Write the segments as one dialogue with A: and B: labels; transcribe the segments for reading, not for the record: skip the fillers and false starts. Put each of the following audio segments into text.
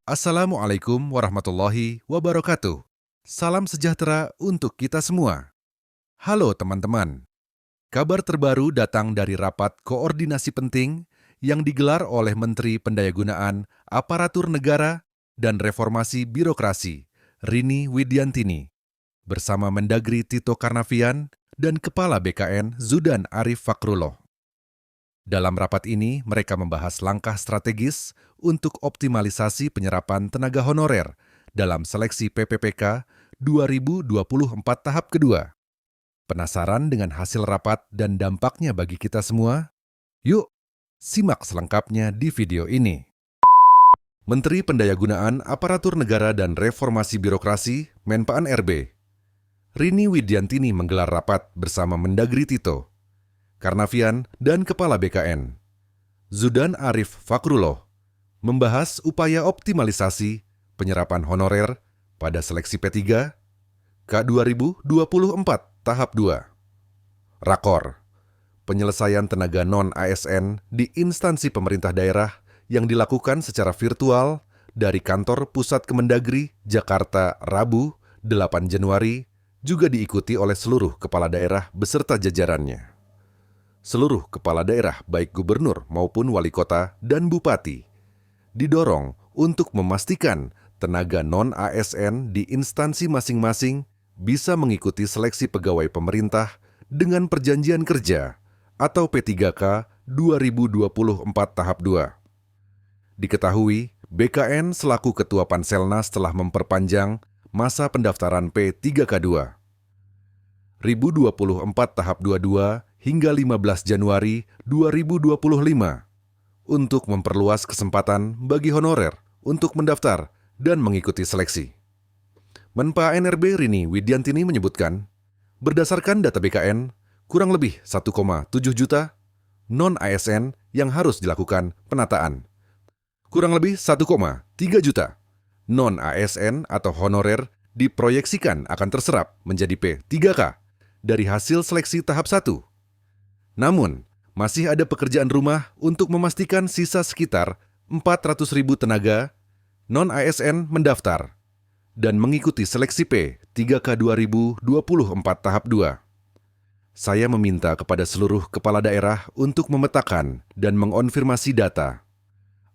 A: Assalamualaikum warahmatullahi wabarakatuh. Salam sejahtera untuk kita semua. Halo teman-teman. Kabar terbaru datang dari rapat koordinasi penting yang digelar oleh Menteri Pendayagunaan Aparatur Negara dan Reformasi Birokrasi, Rini Widiantini, bersama Mendagri Tito Karnavian dan Kepala BKN Zudan Arif Fakrullah. Dalam rapat ini, mereka membahas langkah strategis untuk optimalisasi penyerapan tenaga honorer dalam seleksi PPPK 2024 tahap kedua. Penasaran dengan hasil rapat dan dampaknya bagi kita semua? Yuk, simak selengkapnya di video ini. Menteri Pendayagunaan Aparatur Negara dan Reformasi Birokrasi, Menpan RB, Rini Widiantini menggelar rapat bersama Mendagri Tito Karnavian dan Kepala BKN, Zudan Arif Fakrullah, membahas upaya optimalisasi penyerapan honorer pada seleksi P3 K 2024 tahap 2. Rakor, penyelesaian tenaga non-ASN di instansi pemerintah daerah yang dilakukan secara virtual dari kantor Pusat Kemendagri, Jakarta, Rabu, 8 Januari, juga diikuti oleh seluruh kepala daerah beserta jajarannya. Seluruh kepala daerah, baik gubernur maupun wali kota dan bupati, didorong untuk memastikan tenaga non-ASN di instansi masing-masing bisa mengikuti seleksi pegawai pemerintah dengan perjanjian kerja atau P3K 2024 tahap 2. Diketahui, BKN selaku Ketua Panselnas telah memperpanjang masa pendaftaran P3K2 2024 tahap 22 hingga 15 Januari 2025 untuk memperluas kesempatan bagi honorer untuk mendaftar dan mengikuti seleksi. Menpa NRB Rini Widiantini menyebutkan, berdasarkan data BKN, kurang lebih 1,7 juta non-ASN yang harus dilakukan penataan. Kurang lebih 1,3 juta non-ASN atau honorer diproyeksikan akan terserap menjadi P3K dari hasil seleksi tahap 1. Namun, masih ada pekerjaan rumah untuk memastikan sisa sekitar 400.000 tenaga non-ASN mendaftar dan mengikuti seleksi P3K 2024 tahap 2. Saya meminta kepada seluruh kepala daerah untuk memetakan dan mengonfirmasi data.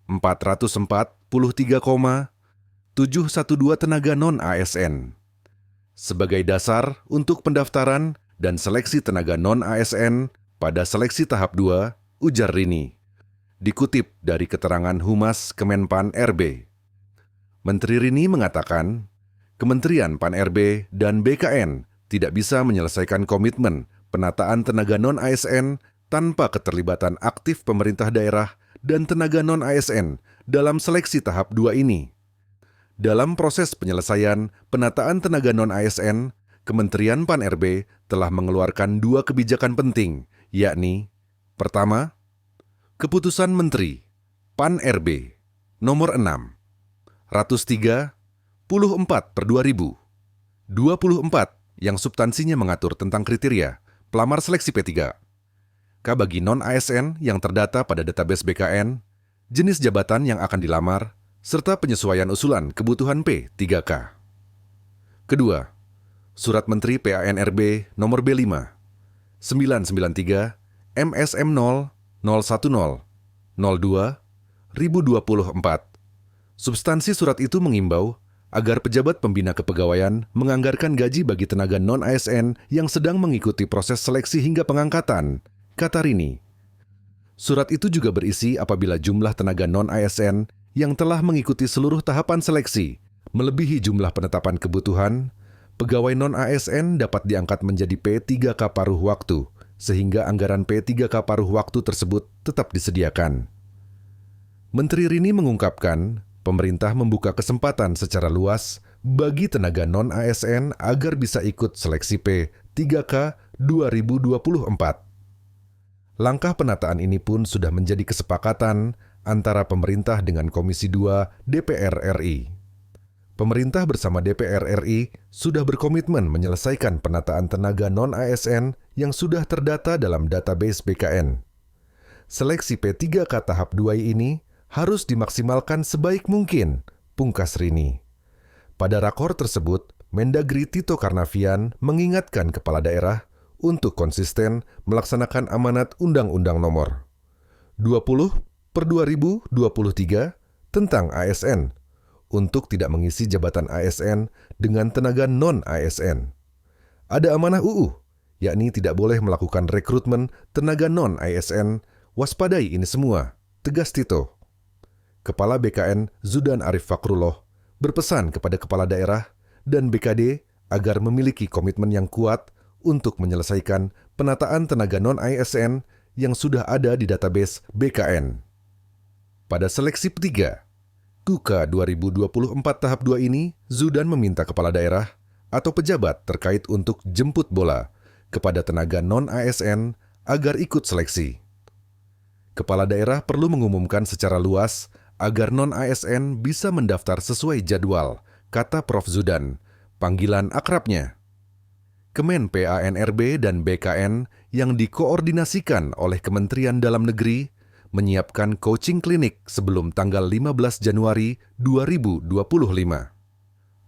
A: 443,712 tenaga non-ASN. Sebagai dasar untuk pendaftaran dan seleksi tenaga non-ASN pada seleksi tahap 2, ujar Rini. Dikutip dari keterangan Humas Kemenpan RB. Menteri Rini mengatakan, Kementerian Pan RB dan BKN tidak bisa menyelesaikan komitmen penataan tenaga non-ASN tanpa keterlibatan aktif pemerintah daerah dan tenaga non-ASN dalam seleksi tahap 2 ini. Dalam proses penyelesaian penataan tenaga non-ASN, Kementerian Pan RB telah mengeluarkan 2 kebijakan penting, yakni, pertama, Keputusan Menteri Pan RB Nomor 6, 134/2024 yang substansinya mengatur tentang kriteria pelamar seleksi P3K bagi non-ASN yang terdata pada database BKN, jenis jabatan yang akan dilamar, serta penyesuaian usulan kebutuhan P3K. Kedua, Surat Menteri PANRB Nomor B5 993 MSM 0 010 02 2024. Substansi surat itu mengimbau agar pejabat pembina kepegawaian menganggarkan gaji bagi tenaga non-ASN yang sedang mengikuti proses seleksi hingga pengangkatan, kata Rini. Surat itu juga berisi apabila jumlah tenaga non-ASN yang telah mengikuti seluruh tahapan seleksi melebihi jumlah penetapan kebutuhan, pegawai non-ASN dapat diangkat menjadi P3K paruh waktu, sehingga anggaran P3K paruh waktu tersebut tetap disediakan. Menteri Rini mengungkapkan, pemerintah membuka kesempatan secara luas bagi tenaga non-ASN agar bisa ikut seleksi P3K 2024. Langkah penataan ini pun sudah menjadi kesepakatan antara pemerintah dengan Komisi 2 DPR RI. Pemerintah bersama DPR RI sudah berkomitmen menyelesaikan penataan tenaga non-ASN yang sudah terdata dalam database BKN. Seleksi P3K tahap 2 ini harus dimaksimalkan sebaik mungkin pungkas rini. Pada rakor tersebut, Mendagri Tito Karnavian mengingatkan kepala daerah untuk konsisten melaksanakan amanat Undang-Undang Nomor 20/2023 tentang ASN untuk tidak mengisi jabatan ASN dengan tenaga non-ASN. Ada amanah UU, yakni tidak boleh melakukan rekrutmen tenaga non-ASN. Waspadai ini semua, tegas Tito. Kepala BKN Zudan Arif Fakrullah berpesan kepada kepala daerah dan BKD agar memiliki komitmen yang kuat untuk menyelesaikan penataan tenaga non-ASN yang sudah ada di database BKN. Pada seleksi ketiga, KUKA 2024 tahap 2 ini, Zudan meminta kepala daerah atau pejabat terkait untuk jemput bola kepada tenaga non-ASN agar ikut seleksi. Kepala daerah perlu mengumumkan secara luas agar non-ASN bisa mendaftar sesuai jadwal, kata Prof. Zudan, panggilan akrabnya. Kemen PANRB dan BKN yang dikoordinasikan oleh Kementerian Dalam Negeri menyiapkan coaching klinik sebelum tanggal 15 Januari 2025.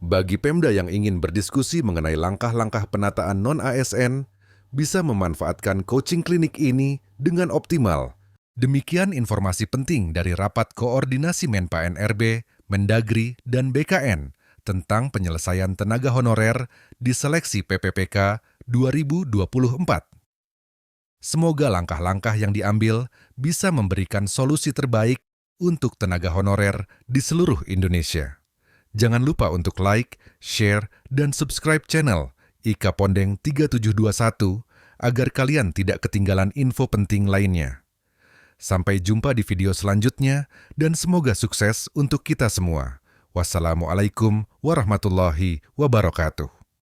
A: Bagi Pemda yang ingin berdiskusi mengenai langkah-langkah penataan non-ASN, bisa memanfaatkan coaching klinik ini dengan optimal. Demikian informasi penting dari Rapat Koordinasi Men-PANRB, Mendagri, dan BKN tentang penyelesaian tenaga honorer di seleksi PPPK 2024. Semoga langkah-langkah yang diambil bisa memberikan solusi terbaik untuk tenaga honorer di seluruh Indonesia. Jangan lupa untuk like, share, dan subscribe channel Ika Pondeng 3721 agar kalian tidak ketinggalan info penting lainnya. Sampai jumpa di video selanjutnya dan semoga sukses untuk kita semua. Wassalamualaikum warahmatullahi wabarakatuh.